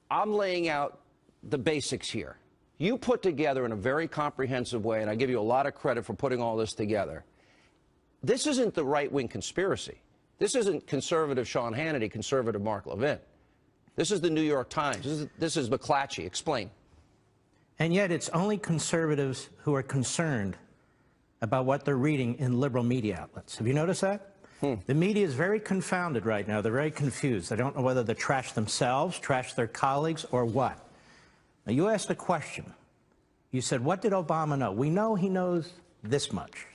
I'm laying out the basics here. You put together in a very comprehensive way, and I give you a lot of credit for putting all this together. This isn't the right-wing conspiracy. This isn't conservative Sean Hannity, conservative Mark Levin. This is the New York Times. This is McClatchy. Explain. And yet it's only conservatives who are concerned about what they're reading in liberal media outlets. Have you noticed that? The media is very confounded right now. They're very confused. They don't know whether to trash themselves, trash their colleagues, or what. Now, you asked a question. You said, what did Obama know? We know he knows this much.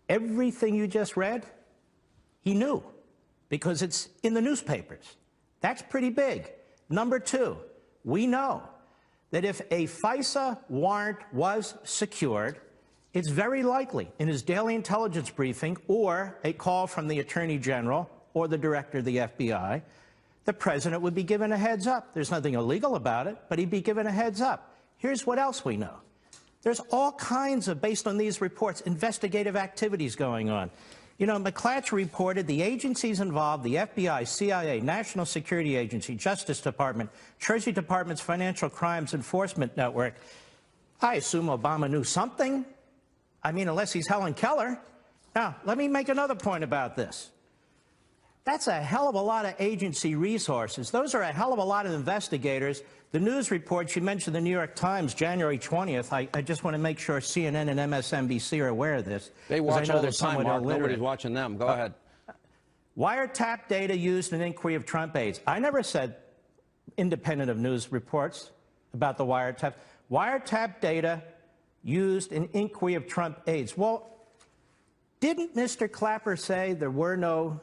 Everything you just read, he knew, because it's in the newspapers. That's pretty big. Number two, we know that if a FISA warrant was secured, it's very likely in his daily intelligence briefing or a call from the Attorney General or the Director of the FBI, the President would be given a heads up. There's nothing illegal about it, but he'd be given a heads up. Here's what else we know. There's all kinds of, based on these reports, investigative activities going on. You know, McClatchy reported the agencies involved, the FBI, CIA, National Security Agency, Justice Department, Treasury Department's Financial Crimes Enforcement Network. I assume Obama knew something. I mean, unless he's Helen Keller. Now, let me make another point about this. That's a hell of a lot of agency resources. Those are a hell of a lot of investigators. The news reports, you mentioned the New York Times, January 20th. I just want to make sure CNN and MSNBC are aware of this. They watch all the time, Mark. Nobody's watching them. Go ahead. Wiretap data used in inquiry of Trump aides. I never said independent of news reports about the wiretap. Wiretap data used in inquiry of Trump aides. Well, didn't Mr. Clapper say there were no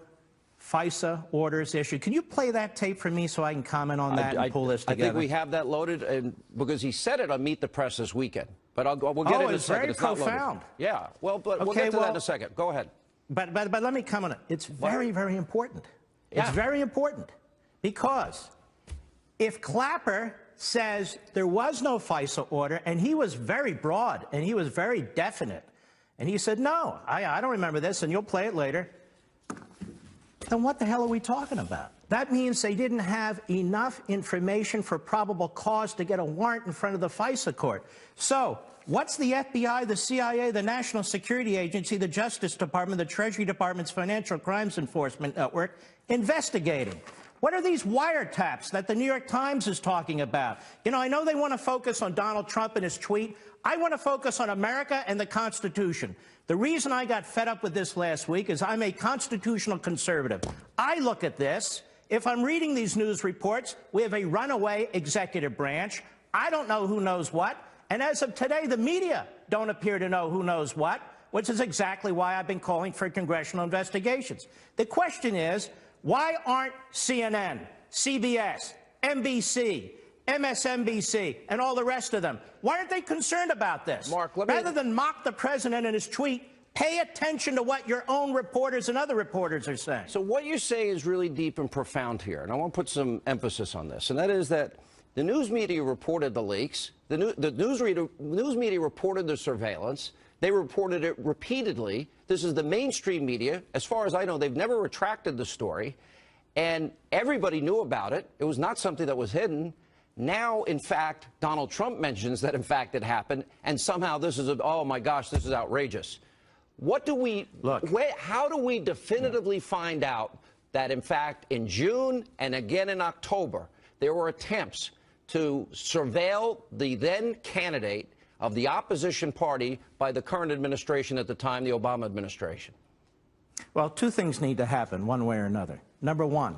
FISA orders issued? Can you play that tape for me so I can comment on that and pull this together? I think we have that loaded, and because he said it on Meet the Press this weekend. But we'll get it in a second. It's very profound. Yeah, well, but we'll get to that in a second. Go ahead. But let me comment on it. It's very, very important. Yeah. It's very important because if Clapper says there was no FISA order, and he was very broad, and he was very definite, and he said, no, I don't remember this, and you'll play it later, then what the hell are we talking about? That means they didn't have enough information for probable cause to get a warrant in front of the FISA court. So what's the FBI, the CIA, the National Security Agency, the Justice Department, the Treasury Department's Financial Crimes Enforcement Network investigating? What are these wiretaps that the New York Times is talking about? You know, I know they want to focus on Donald Trump and his tweet. I want to focus on America and the Constitution. The reason I got fed up with this last week is I'm a constitutional conservative. I look at this. If I'm reading these news reports, we have a runaway executive branch. I don't know who knows what. And as of today, the media don't appear to know who knows what, which is exactly why I've been calling for congressional investigations. The question is, why aren't CNN, CBS, NBC, MSNBC, and all the rest of them, why aren't they concerned about this? Mark, rather than mock the president and his tweet, pay attention to what your own reporters and other reporters are saying. So what you say is really deep and profound here, and I want to put some emphasis on this, and that is that the news media reported the leaks, the news media reported the surveillance, they reported it repeatedly. This is the mainstream media. As far as I know, they've never retracted the story, and everybody knew about it. It was not something that was hidden. Now, in fact, Donald Trump mentions that, in fact, it happened, and somehow this is, oh, my gosh, this is outrageous. What do we, how do we definitively find out that, in fact, in June and again in October, there were attempts to surveil the then candidate of the opposition party by the current administration at the time, the Obama administration? Well, two things need to happen one way or another. Number one,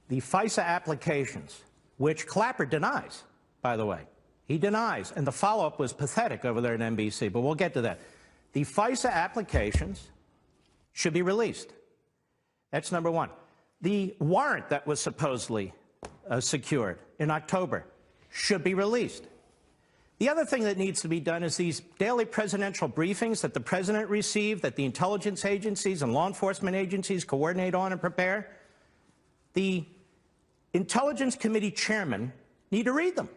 the FISA applications, which Clapper denies, by the way. He denies, and the follow-up was pathetic over there at NBC, but we'll get to that. The FISA applications should be released. That's number one. The warrant that was supposedly secured in October should be released. The other thing that needs to be done is these daily presidential briefings that the president received, that the intelligence agencies and law enforcement agencies coordinate on and prepare. The Intelligence Committee chairmen need to read them.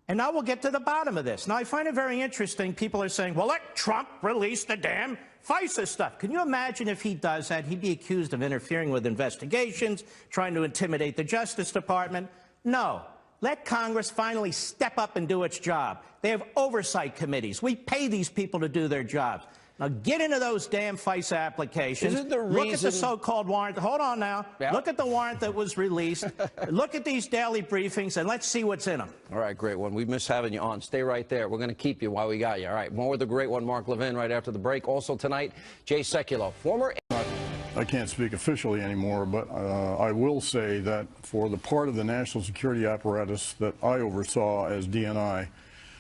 And now we'll get to the bottom of this. Now, I find it very interesting. People are saying, well, let Trump release the damn FISA stuff. Can you imagine if he does that? He'd be accused of interfering with investigations, trying to intimidate the Justice Department. No. Let Congress finally step up and do its job. They have oversight committees. We pay these people to do their jobs. Now get into those damn FISA applications. Isn't the Look at the reason- so-called warrant. Hold on now. Yeah. Look at the warrant that was released. Look at these daily briefings, and let's see what's in them. All right, great one. We miss having you on. Stay right there. We're going to keep you while we got you. All right, more with the great one, Mark Levin, right after the break. Also tonight, Jay Sekulow, former... I can't speak officially anymore, but I will say that for the part of the national security apparatus that I oversaw as DNI,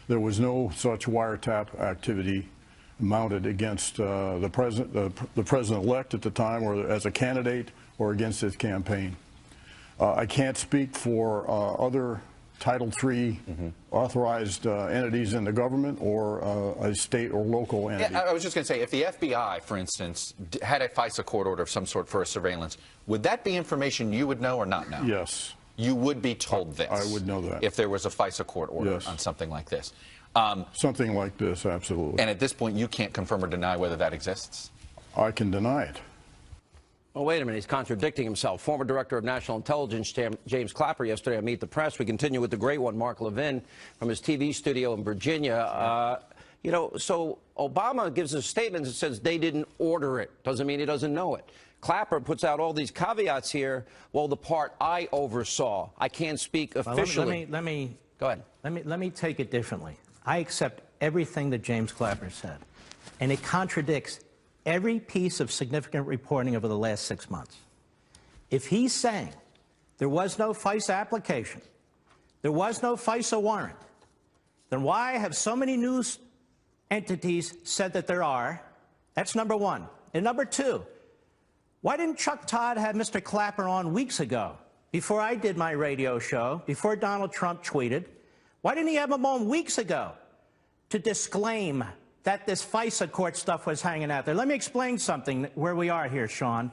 there was no such wiretap activity mounted against the president-elect at the time, or as a candidate, or against his campaign. I can't speak for other Title III authorized entities in the government or a state or local entity. Yeah, I was just going to say, if the FBI, for instance, had a FISA court order of some sort for a surveillance, would that be information you would know or not know? Yes. You would be told this? I would know that. If there was a FISA court order Yes. on something like this? Something like this, absolutely. And at this point, you can't confirm or deny whether that exists? I can deny it. Oh, wait a minute. He's contradicting himself. Former Director of National Intelligence James Clapper yesterday on Meet the Press. We continue with the great one, Mark Levin, from his TV studio in Virginia. You know, so Obama gives a statement that says they didn't order it. Doesn't mean he doesn't know it. Clapper puts out all these caveats here. Well, the part I oversaw, I can't speak officially. Let me Go ahead. Let me take it differently. I accept everything that James Clapper said, and it contradicts every piece of significant reporting over the last 6 months. If he's saying there was no FISA application, there was no FISA warrant, then why have so many news entities said that there are? That's number one. And number two, why didn't Chuck Todd have Mr. Clapper on weeks ago, before I did my radio show, before Donald Trump tweeted? Why didn't he have him on weeks ago to disclaim that this FISA court stuff was hanging out there? Let me explain something where we are here, Sean.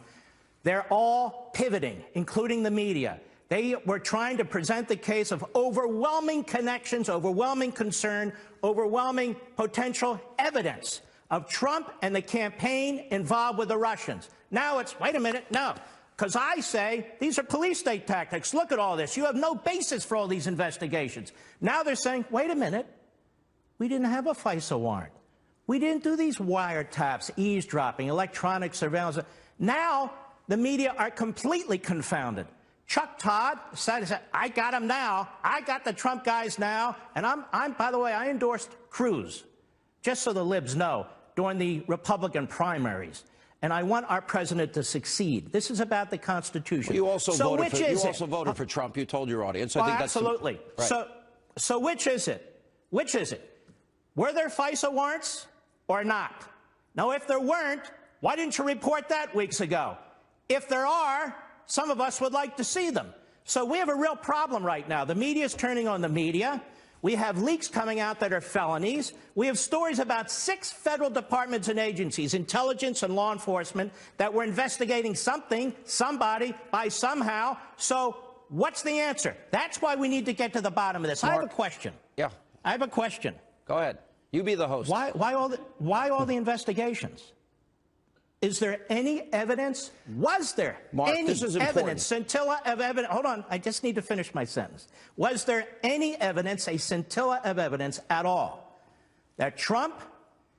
They're all pivoting, including the media. They were trying to present the case of overwhelming connections, overwhelming concern, overwhelming potential evidence of Trump and the campaign involved with the Russians. Now it's, wait a minute, no. Because I say these are police state tactics. Look at all this. You have no basis for all these investigations. Now they're saying, wait a minute, we didn't have a FISA warrant. We didn't do these wiretaps, eavesdropping, electronic surveillance. Now the media are completely confounded. Chuck Todd said, I got him now. I got the Trump guys now. And I'm by the way, I endorsed Cruz, just so the libs know, during the Republican primaries. And I want our president to succeed. This is about the Constitution. Well, you also voted for it? Trump. You told your audience. Well, I think absolutely. That's right. So which is it? Which is it? Were there FISA warrants or not? Now, if there weren't, why didn't you report that weeks ago? If there are, some of us would like to see them. So we have a real problem right now. The media is turning on the media. We have leaks coming out that are felonies. We have stories about 6 federal departments and agencies, intelligence and law enforcement, that were investigating something, somebody, by somehow. So what's the answer? That's why we need to get to the bottom of this. Mark, I have a question. Yeah. I have a question. Go ahead. You be the host. Why all the investigations? Is there any evidence? Was there Mark, any this is important. evidence, scintilla of evidence? Hold on, I just need to finish my sentence. Was there any evidence, a scintilla of evidence at all, that Trump,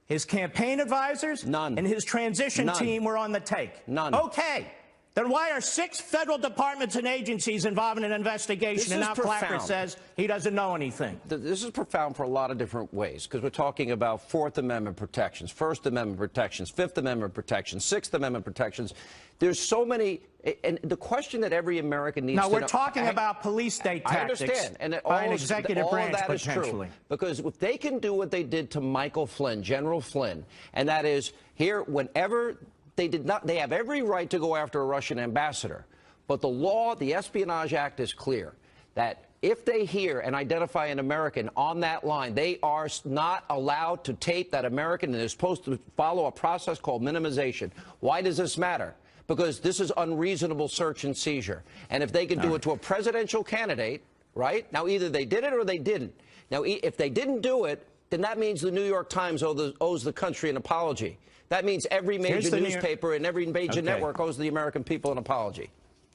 his campaign advisors, None. and his transition None. team were on the take? None. Okay. Then why are 6 federal departments and agencies involved in an investigation, and now Clapper says he doesn't know anything? This is profound for a lot of different ways, because we're talking about Fourth Amendment protections, First Amendment protections, Fifth Amendment protections, Sixth Amendment protections. There's so many, and the question that every American needs to know. Now, we're talking about police state tactics. I understand. And by an executive branch, all of that is potentially. true. Because if they can do what they did to Michael Flynn, General Flynn, and that is here, whenever they have every right to go after a Russian ambassador. But the law, the Espionage Act, is clear that if they hear and identify an American on that line, they are not allowed to tape that American, and they're supposed to follow a process called minimization. Why does this matter? Because this is unreasonable search and seizure. And if they can do it to a presidential candidate, right? Now, either they did it or they didn't. Now, if they didn't do it, then that means the New York Times owes the country an apology. that means every major newspaper and every major network owes the American people an apology,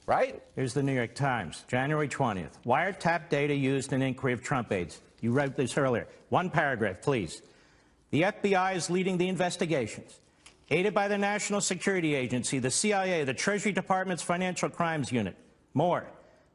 right? Here's the New York Times, January 20th. Wiretap data used in inquiry of Trump aides. You wrote this earlier. One paragraph, please. The FBI is leading the investigations, aided by the National Security Agency, the CIA, the Treasury Department's Financial Crimes Unit. More.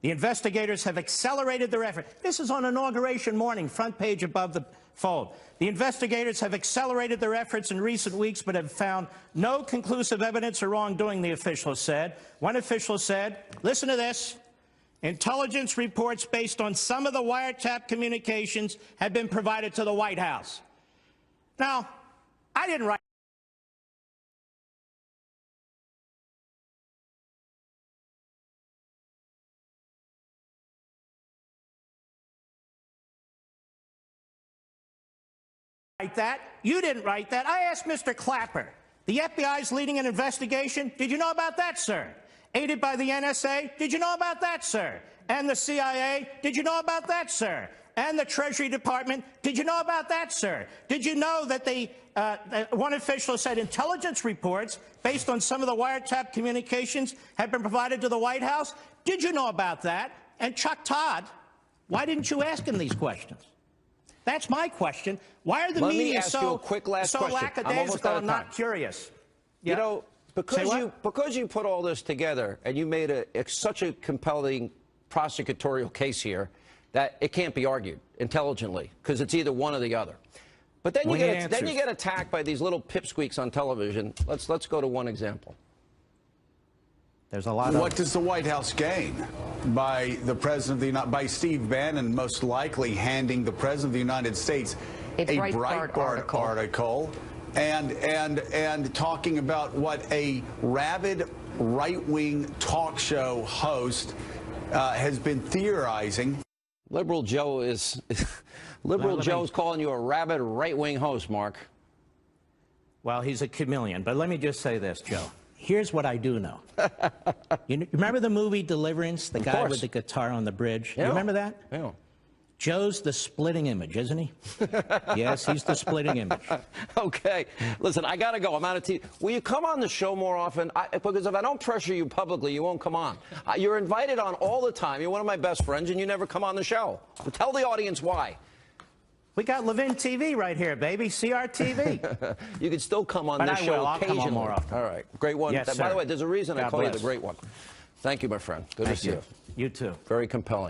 The investigators have accelerated their effort. This is on Inauguration morning, front page above the fold. The investigators have accelerated their efforts in recent weeks, but have found no conclusive evidence of wrongdoing, the official said. One official said, listen to this, intelligence reports based on some of the wiretap communications have been provided to the White House. Now, I didn't write that. You didn't write that. I asked Mr. Clapper. The FBI is leading an investigation. Did you know about that, sir? Aided by the NSA. Did you know about that, sir? And the CIA. Did you know about that, sir? And the Treasury Department. Did you know about that, sir? Did you know that one official said intelligence reports based on some of the wiretap communications have been provided to the White House? Did you know about that? And Chuck Todd, why didn't you ask him these questions? That's my question. Why are the media so lackadaisical and not curious? You know, because you put all this together and you made such a compelling prosecutorial case here that it can't be argued intelligently because it's either one or the other. But then you get attacked by these little pipsqueaks on television. Let's go to one example. There's a lot of... What does the White House gain by the President of by Steve Bannon most likely handing the President of the United States a Breitbart article and talking about what a rabid right-wing talk show host has been theorizing? Liberal Joe is Joe's calling you a rabid right-wing host, Mark. Well, he's a chameleon. But let me just say this, Joe. Here's what I do know. You remember the movie Deliverance, the guy with the guitar on the bridge? Yeah. You remember that? Yeah. Joe's the splitting image, isn't he? Yes, he's the splitting image. Okay. Listen, I got to go. I'm out of TV. Will you come on the show more often? Because if I don't pressure you publicly, you won't come on. You're invited on all the time. You're one of my best friends, and you never come on the show. So tell the audience why. We got Levin TV right here, baby. CRTV. You can still come on this show occasionally. I'll come on more often. All right. Great one. Yes, By the way, there's a reason I call you the great one. Thank you, my friend. Good to see you. You too. Very compelling.